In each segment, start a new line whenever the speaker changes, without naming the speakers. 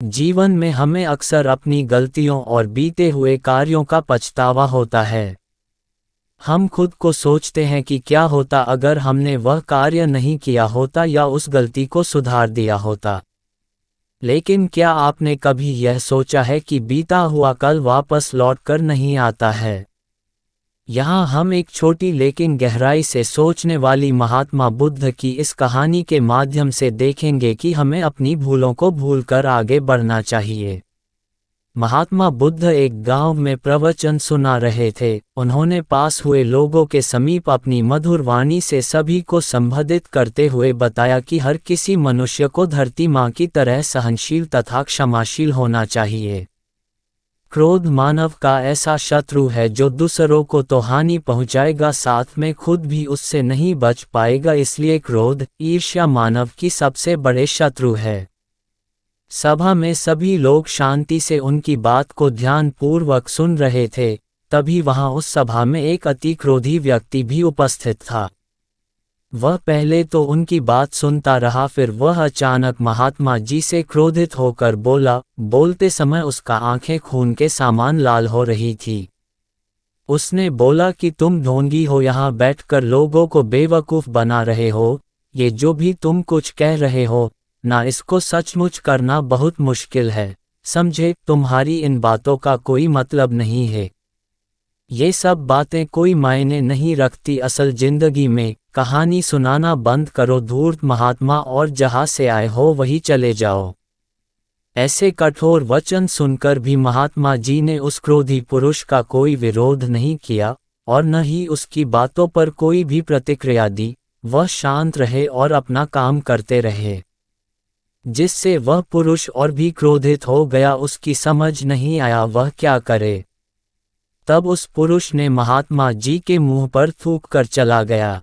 जीवन में हमें अक्सर अपनी गलतियों और बीते हुए कार्यों का पछतावा होता है। हम खुद को सोचते हैं कि क्या होता अगर हमने वह कार्य नहीं किया होता या उस गलती को सुधार दिया होता। लेकिन क्या आपने कभी यह सोचा है कि बीता हुआ कल वापस लौट कर नहीं आता है? यहाँ हम एक छोटी लेकिन गहराई से सोचने वाली महात्मा बुद्ध की इस कहानी के माध्यम से देखेंगे कि हमें अपनी भूलों को भूलकर आगे बढ़ना चाहिए। महात्मा बुद्ध एक गांव में प्रवचन सुना रहे थे। उन्होंने पास हुए लोगों के समीप अपनी मधुर वाणी से सभी को संबोधित करते हुए बताया कि हर किसी मनुष्य को धरती माँ की तरह सहनशील तथा क्षमाशील होना चाहिए। क्रोध मानव का ऐसा शत्रु है जो दूसरों को तो हानि पहुंचाएगा, साथ में खुद भी उससे नहीं बच पाएगा। इसलिए क्रोध, ईर्ष्या मानव की सबसे बड़े शत्रु है। सभा में सभी लोग शांति से उनकी बात को ध्यानपूर्वक सुन रहे थे। तभी वहां उस सभा में एक अति क्रोधी व्यक्ति भी उपस्थित था। वह पहले तो उनकी बात सुनता रहा, फिर वह अचानक महात्मा जी से क्रोधित होकर बोला। बोलते समय उसका आंखें खून के समान लाल हो रही थी। उसने बोला कि तुम ढोंगी हो, यहाँ बैठकर लोगों को बेवकूफ़ बना रहे हो। ये जो भी तुम कुछ कह रहे हो ना, इसको सचमुच करना बहुत मुश्किल है। समझे, तुम्हारी इन बातों का कोई मतलब नहीं है। ये सब बातें कोई मायने नहीं रखती असल जिंदगी में। कहानी सुनाना बंद करो धूर्त महात्मा, और जहाँ से आए हो वहीं चले जाओ। ऐसे कठोर वचन सुनकर भी महात्मा जी ने उस क्रोधी पुरुष का कोई विरोध नहीं किया और न ही उसकी बातों पर कोई भी प्रतिक्रिया दी। वह शांत रहे और अपना काम करते रहे, जिससे वह पुरुष और भी क्रोधित हो गया। उसकी समझ नहीं आया वह क्या करे। तब उस पुरुष ने महात्मा जी के मुंह पर थूक कर चला गया।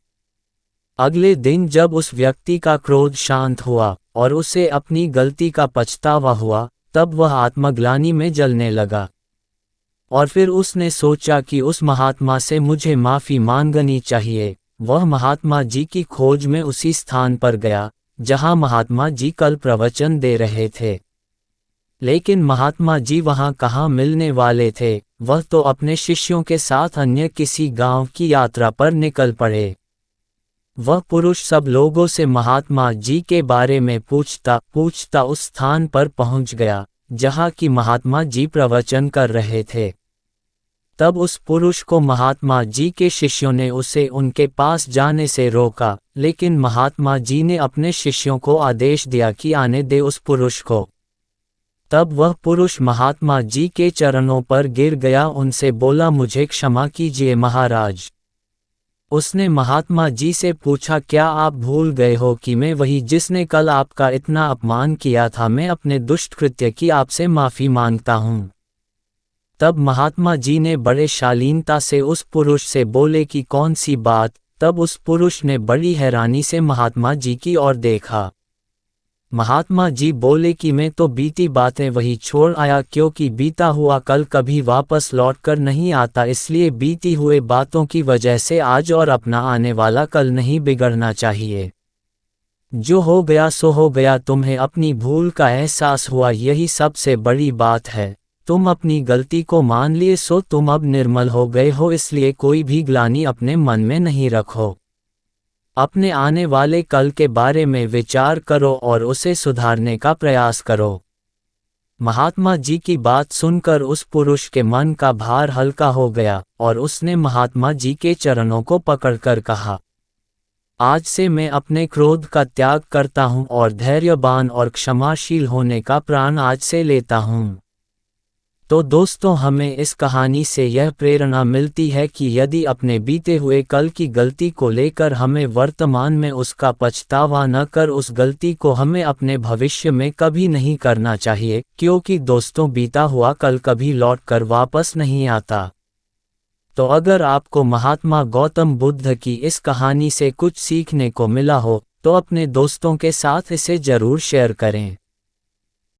अगले दिन जब उस व्यक्ति का क्रोध शांत हुआ और उसे अपनी गलती का पछतावा हुआ, तब वह आत्मग्लानि में जलने लगा। और फिर उसने सोचा कि उस महात्मा से मुझे माफ़ी मांगनी चाहिए। वह महात्मा जी की खोज में उसी स्थान पर गया जहां महात्मा जी कल प्रवचन दे रहे थे। लेकिन महात्मा जी वहां कहाँ मिलने वाले थे। वह तो अपने शिष्यों के साथ अन्य किसी गांव की यात्रा पर निकल पड़े। वह पुरुष सब लोगों से महात्मा जी के बारे में पूछता उस स्थान पर पहुंच गया जहां की महात्मा जी प्रवचन कर रहे थे। तब उस पुरुष को महात्मा जी के शिष्यों ने उसे उनके पास जाने से रोका, लेकिन महात्मा जी ने अपने शिष्यों को आदेश दिया कि आने दे उस पुरुष को। तब वह पुरुष महात्मा जी के चरणों पर गिर गया, उनसे बोला, मुझे क्षमा कीजिए महाराज। उसने महात्मा जी से पूछा, क्या आप भूल गए हो कि मैं वही जिसने कल आपका इतना अपमान किया था? मैं अपने दुष्ट कृत्य की आपसे माफ़ी मांगता हूँ। तब महात्मा जी ने बड़े शालीनता से उस पुरुष से बोले कि कौन सी बात? तब उस पुरुष ने बड़ी हैरानी से महात्मा जी की ओर देखा। महात्मा जी बोले कि मैं तो बीती बातें वही छोड़ आया, क्योंकि बीता हुआ कल कभी वापस लौट कर नहीं आता। इसलिए बीती हुए बातों की वजह से आज और अपना आने वाला कल नहीं बिगड़ना चाहिए। जो हो गया सो हो गया। तुम्हें अपनी भूल का एहसास हुआ, यही सबसे बड़ी बात है। तुम अपनी गलती को मान लिए, सो तुम अब निर्मल हो गए हो। इसलिए कोई भी ग्लानि अपने मन में नहीं रखो। अपने आने वाले कल के बारे में विचार करो और उसे सुधारने का प्रयास करो। महात्मा जी की बात सुनकर उस पुरुष के मन का भार हल्का हो गया और उसने महात्मा जी के चरणों को पकड़कर कहा, आज से मैं अपने क्रोध का त्याग करता हूँ और धैर्यवान और क्षमाशील होने का प्रण आज से लेता हूँ। तो दोस्तों, हमें इस कहानी से यह प्रेरणा मिलती है कि यदि अपने बीते हुए कल की गलती को लेकर हमें वर्तमान में उसका पछतावा न कर, उस गलती को हमें अपने भविष्य में कभी नहीं करना चाहिए, क्योंकि दोस्तों, बीता हुआ कल कभी लौट कर वापस नहीं आता। तो अगर आपको महात्मा गौतम बुद्ध की इस कहानी से कुछ सीखने को मिला हो तो अपने दोस्तों के साथ इसे जरूर शेयर करें।